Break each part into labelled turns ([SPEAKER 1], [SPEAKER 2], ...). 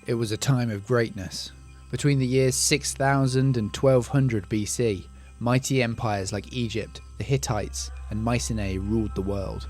[SPEAKER 1] It was a time of greatness. Between the years 6000 and 1200 BC, mighty empires like Egypt, the Hittites, and Mycenae ruled the world.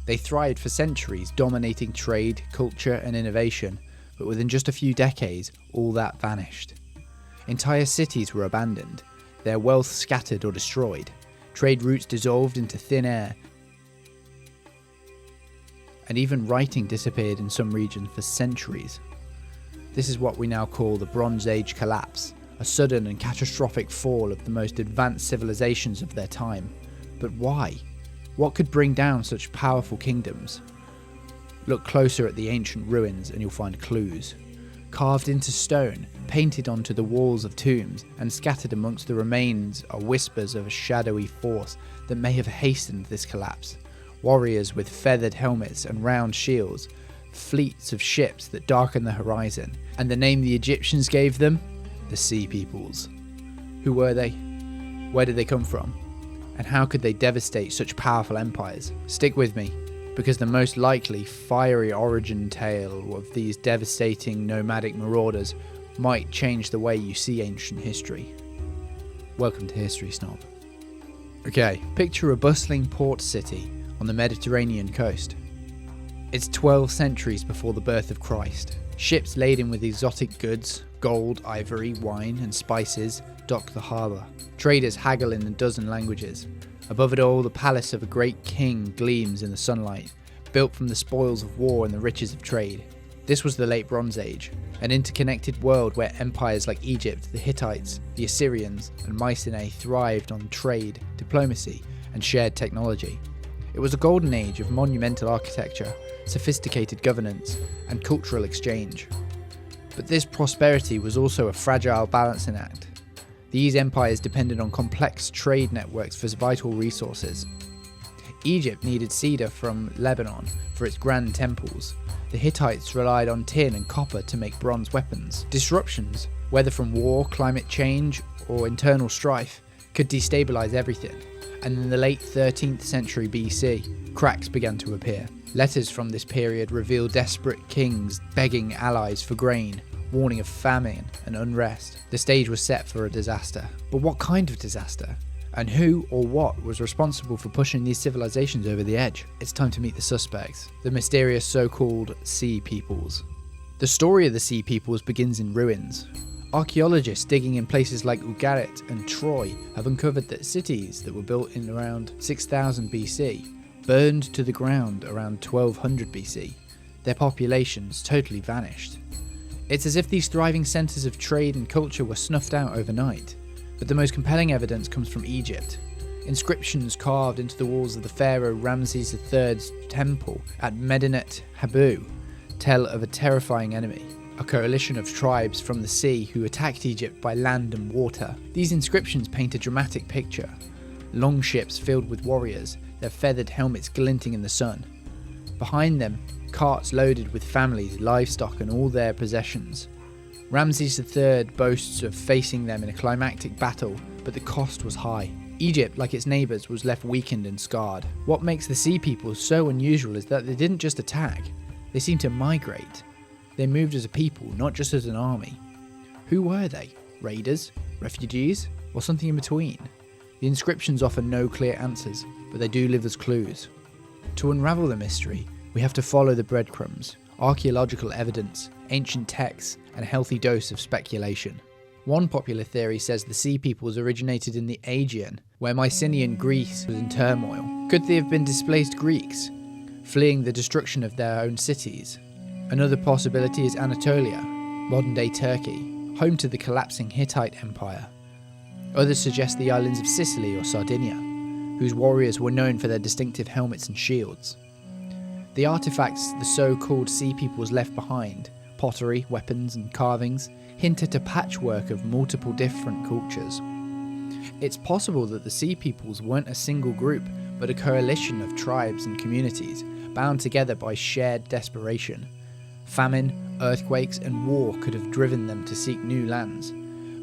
[SPEAKER 1] They thrived for centuries, dominating trade, culture, and innovation, but within just a few decades, all that vanished. Entire cities were abandoned, their wealth scattered or destroyed, trade routes dissolved into thin air, and even writing disappeared in some regions for centuries. This is what we now call the Bronze Age collapse, a sudden and catastrophic fall of the most advanced civilizations of their time. But why? What could bring down such powerful kingdoms? Look closer at the ancient ruins and you'll find clues. Carved into stone, painted onto the walls of tombs, and scattered amongst the remains are whispers of a shadowy force that may have hastened this collapse. Warriors with feathered helmets and round shields, fleets of ships that darken the horizon, and the name the Egyptians gave them? The Sea Peoples. Who were they? Where did they come from? And how could they devastate such powerful empires? Stick with me, because the most likely fiery origin tale of these devastating nomadic marauders might change the way you see ancient history. Welcome to History Snob. Okay, picture a bustling port city on the Mediterranean coast. It's 12 centuries before the birth of Christ. Ships laden with exotic goods, gold, ivory, wine, and spices dock the harbour. Traders haggle in a dozen languages. Above it all, the palace of a great king gleams in the sunlight, built from the spoils of war and the riches of trade. This was the Late Bronze Age, an interconnected world where empires like Egypt, the Hittites, the Assyrians, and Mycenae thrived on trade, diplomacy, and shared technology. It was a golden age of monumental architecture, sophisticated governance, and cultural exchange. But this prosperity was also a fragile balancing act. These empires depended on complex trade networks for vital resources. Egypt needed cedar from Lebanon for its grand temples. The Hittites relied on tin and copper to make bronze weapons. Disruptions, whether from war, climate change, or internal strife, could destabilize everything. And in the late 13th century BC, cracks began to appear. Letters from this period reveal desperate kings begging allies for grain, warning of famine and unrest. The stage was set for a disaster. But what kind of disaster? And who or what was responsible for pushing these civilizations over the edge? It's time to meet the suspects, the mysterious so-called Sea Peoples. The story of the Sea Peoples begins in ruins. Archaeologists digging in places like Ugarit and Troy have uncovered that cities that were built in around 6000 BC burned to the ground around 1200 BC. Their populations totally vanished. It's as if these thriving centres of trade and culture were snuffed out overnight. But the most compelling evidence comes from Egypt. Inscriptions carved into the walls of the pharaoh Ramses III's temple at Medinet Habu tell of a terrifying enemy, a coalition of tribes from the sea who attacked Egypt by land and water. These inscriptions paint a dramatic picture. Long ships filled with warriors, their feathered helmets glinting in the sun. Behind them, carts loaded with families, livestock, and all their possessions. Ramses III boasts of facing them in a climactic battle, but the cost was high. Egypt, like its neighbours, was left weakened and scarred. What makes the Sea Peoples so unusual is that they didn't just attack, they seemed to migrate. They moved as a people, not just as an army. Who were they? Raiders? Refugees? Or something in between? The inscriptions offer no clear answers, but they do live as clues. To unravel the mystery, we have to follow the breadcrumbs, archaeological evidence, ancient texts, and a healthy dose of speculation. One popular theory says the Sea Peoples originated in the Aegean, where Mycenaean Greece was in turmoil. Could they have been displaced Greeks, fleeing the destruction of their own cities? Another possibility is Anatolia, modern-day Turkey, home to the collapsing Hittite Empire. Others suggest the islands of Sicily or Sardinia, whose warriors were known for their distinctive helmets and shields. The artifacts the so-called Sea Peoples left behind, pottery, weapons, and carvings, hint at a patchwork of multiple different cultures. It's possible that the Sea Peoples weren't a single group, but a coalition of tribes and communities, bound together by shared desperation. Famine, earthquakes, and war could have driven them to seek new lands.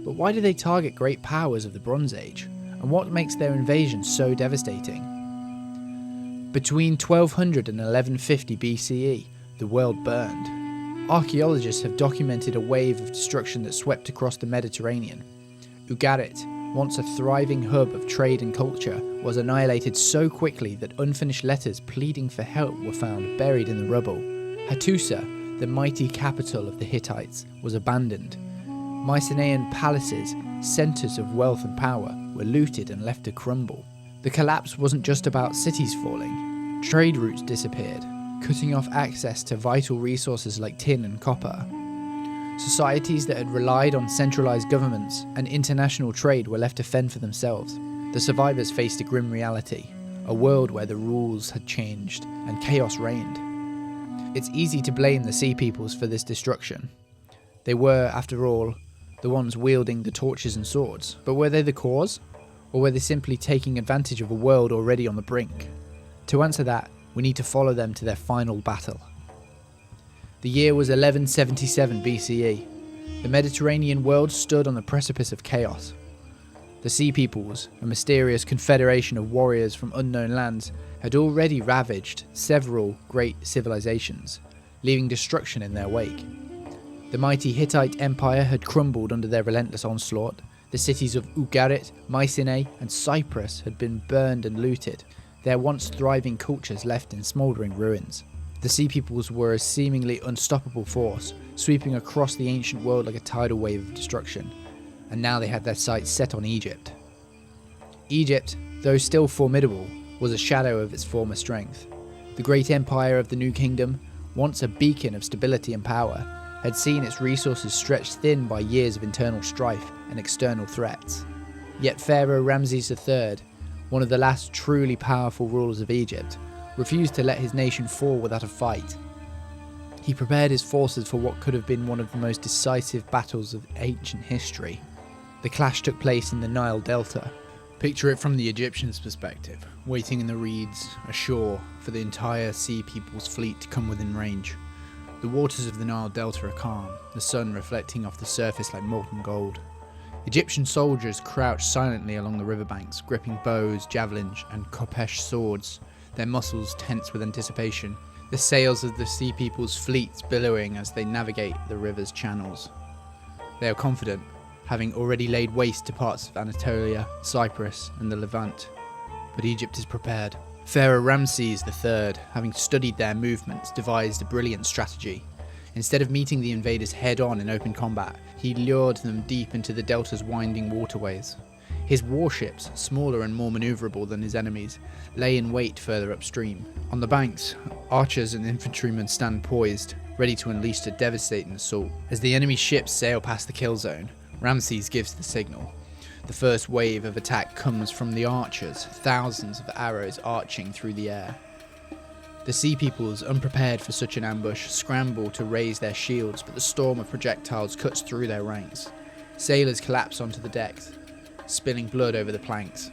[SPEAKER 1] But why do they target great powers of the Bronze Age? And what makes their invasion so devastating? Between 1200 and 1150 BCE, the world burned. Archaeologists have documented a wave of destruction that swept across the Mediterranean. Ugarit, once a thriving hub of trade and culture, was annihilated so quickly that unfinished letters pleading for help were found buried in the rubble. Hattusa, the mighty capital of the Hittites, was abandoned. Mycenaean palaces, centres of wealth and power, were looted and left to crumble. The collapse wasn't just about cities falling. Trade routes disappeared, cutting off access to vital resources like tin and copper. Societies that had relied on centralised governments and international trade were left to fend for themselves. The survivors faced a grim reality, a world where the rules had changed and chaos reigned. It's easy to blame the Sea Peoples for this destruction. They were, after all, the ones wielding the torches and swords. But were they the cause? Or were they simply taking advantage of a world already on the brink? To answer that, we need to follow them to their final battle. The year was 1177 BCE. The Mediterranean world stood on the precipice of chaos. The Sea Peoples, a mysterious confederation of warriors from unknown lands, had already ravaged several great civilizations, leaving destruction in their wake. The mighty Hittite Empire had crumbled under their relentless onslaught. The cities of Ugarit, Mycenae, and Cyprus had been burned and looted, their once thriving cultures left in smouldering ruins. The Sea Peoples were a seemingly unstoppable force, sweeping across the ancient world like a tidal wave of destruction, and now they had their sights set on Egypt. Egypt, though still formidable, was a shadow of its former strength. The great empire of the New Kingdom, once a beacon of stability and power, had seen its resources stretched thin by years of internal strife and external threats. Yet Pharaoh Ramses III, one of the last truly powerful rulers of Egypt, refused to let his nation fall without a fight. He prepared his forces for what could have been one of the most decisive battles of ancient history. The clash took place in the Nile Delta. Picture it from the Egyptians' perspective, waiting in the reeds, ashore, for the entire Sea People's fleet to come within range. The waters of the Nile Delta are calm, the sun reflecting off the surface like molten gold. Egyptian soldiers crouched silently along the riverbanks, gripping bows, javelins, and Kopesh swords, their muscles tense with anticipation, the sails of the Sea People's fleets billowing as they navigate the river's channels. They are confident, having already laid waste to parts of Anatolia, Cyprus, and the Levant. But Egypt is prepared. Pharaoh Ramses III, having studied their movements, devised a brilliant strategy. Instead of meeting the invaders head-on in open combat, he lured them deep into the delta's winding waterways. His warships, smaller and more manoeuvrable than his enemies, lay in wait further upstream. On the banks, archers and infantrymen stand poised, ready to unleash a devastating assault. As the enemy ships sail past the kill zone, Ramses gives the signal. The first wave of attack comes from the archers, thousands of arrows arching through the air. The Sea Peoples, unprepared for such an ambush, scramble to raise their shields, but the storm of projectiles cuts through their ranks. Sailors collapse onto the decks, spilling blood over the planks.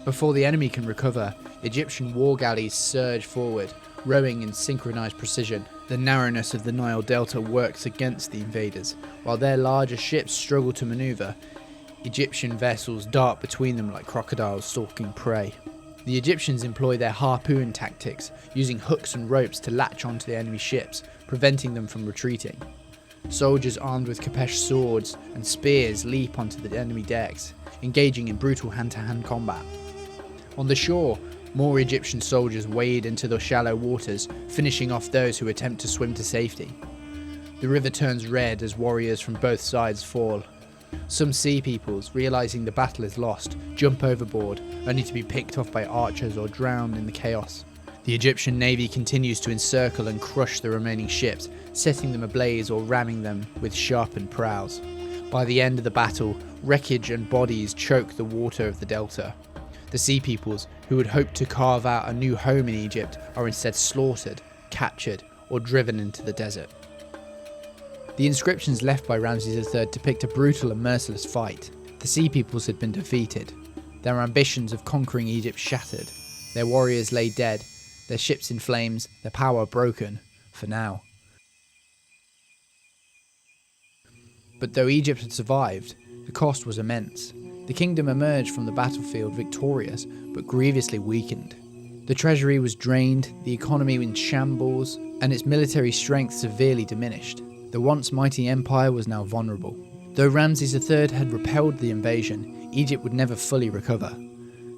[SPEAKER 1] Before the enemy can recover, Egyptian war galleys surge forward, rowing in synchronized precision. The narrowness of the Nile Delta works against the invaders. While their larger ships struggle to maneuver, Egyptian vessels dart between them like crocodiles stalking prey. The Egyptians employ their harpoon tactics, using hooks and ropes to latch onto the enemy ships, preventing them from retreating. Soldiers armed with Kopesh swords and spears leap onto the enemy decks, engaging in brutal hand-to-hand combat. On the shore, more Egyptian soldiers wade into the shallow waters, finishing off those who attempt to swim to safety. The river turns red as warriors from both sides fall. Some Sea Peoples, realizing the battle is lost, jump overboard, only to be picked off by archers or drowned in the chaos. The Egyptian navy continues to encircle and crush the remaining ships, setting them ablaze or ramming them with sharpened prows. By the end of the battle, wreckage and bodies choke the water of the delta. The Sea Peoples, who had hoped to carve out a new home in Egypt, are instead slaughtered, captured, or driven into the desert. The inscriptions left by Ramses III depict a brutal and merciless fight. The Sea Peoples had been defeated, their ambitions of conquering Egypt shattered, their warriors lay dead, their ships in flames, their power broken, for now. But though Egypt had survived, the cost was immense. The kingdom emerged from the battlefield victorious, but grievously weakened. The treasury was drained, the economy in shambles, and its military strength severely diminished. The once mighty empire was now vulnerable. Though Ramses III had repelled the invasion, Egypt would never fully recover.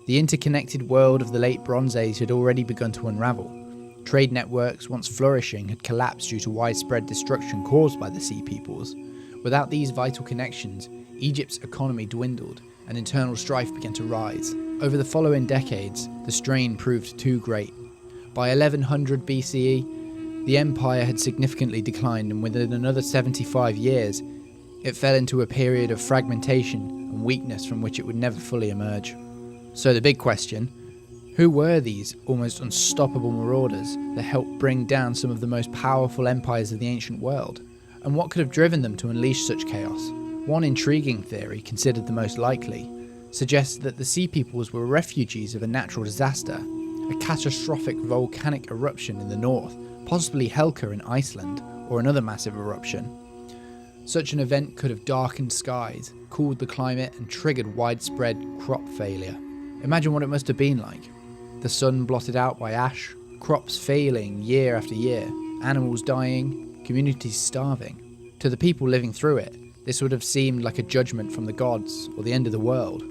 [SPEAKER 1] The interconnected world of the late Bronze Age had already begun to unravel. Trade networks, once flourishing, had collapsed due to widespread destruction caused by the Sea Peoples. Without these vital connections, Egypt's economy dwindled, and internal strife began to rise. Over the following decades, the strain proved too great. By 1100 BCE, the empire had significantly declined, and within another 75 years, it fell into a period of fragmentation and weakness from which it would never fully emerge. So the big question: who were these almost unstoppable marauders that helped bring down some of the most powerful empires of the ancient world? And what could have driven them to unleash such chaos? One intriguing theory, considered the most likely, suggests that the Sea Peoples were refugees of a natural disaster, a catastrophic volcanic eruption in the north, possibly Helka in Iceland, or another massive eruption. Such an event could have darkened skies, cooled the climate, and triggered widespread crop failure. Imagine what it must have been like. The sun blotted out by ash, crops failing year after year, animals dying, communities starving. To the people living through it, this would have seemed like a judgment from the gods or the end of the world.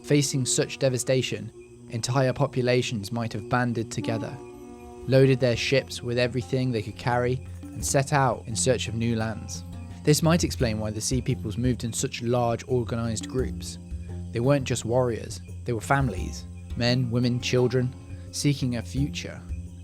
[SPEAKER 1] Facing such devastation, entire populations might have banded together, loaded their ships with everything they could carry, and set out in search of new lands. This might explain why the Sea Peoples moved in such large, organised groups. They weren't just warriors, they were families, men, women, children, seeking a future.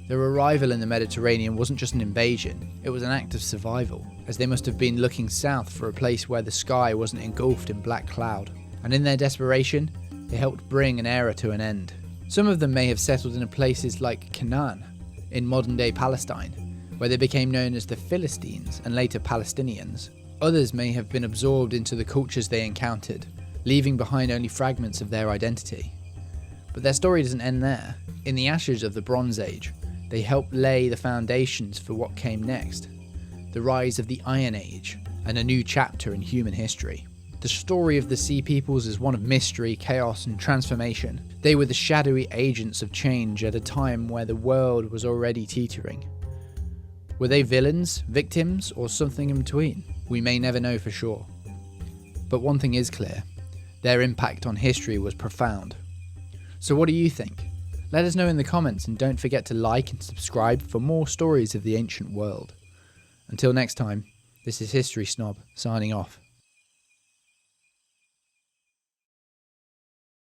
[SPEAKER 1] Their arrival in the Mediterranean wasn't just an invasion, it was an act of survival, as they must have been looking south for a place where the sky wasn't engulfed in black cloud. And in their desperation, they helped bring an era to an end. Some of them may have settled in places like Canaan, in modern-day Palestine, where they became known as the Philistines and later Palestinians. Others may have been absorbed into the cultures they encountered, leaving behind only fragments of their identity. But their story doesn't end there. In the ashes of the Bronze Age, they helped lay the foundations for what came next, the rise of the Iron Age, and a new chapter in human history. The story of the Sea Peoples is one of mystery, chaos, and transformation. They were the shadowy agents of change at a time where the world was already teetering. Were they villains, victims, or something in between? We may never know for sure. But one thing is clear: their impact on history was profound. So what do you think? Let us know in the comments, and don't forget to like and subscribe for more stories of the ancient world. Until next time, this is History Snob signing off.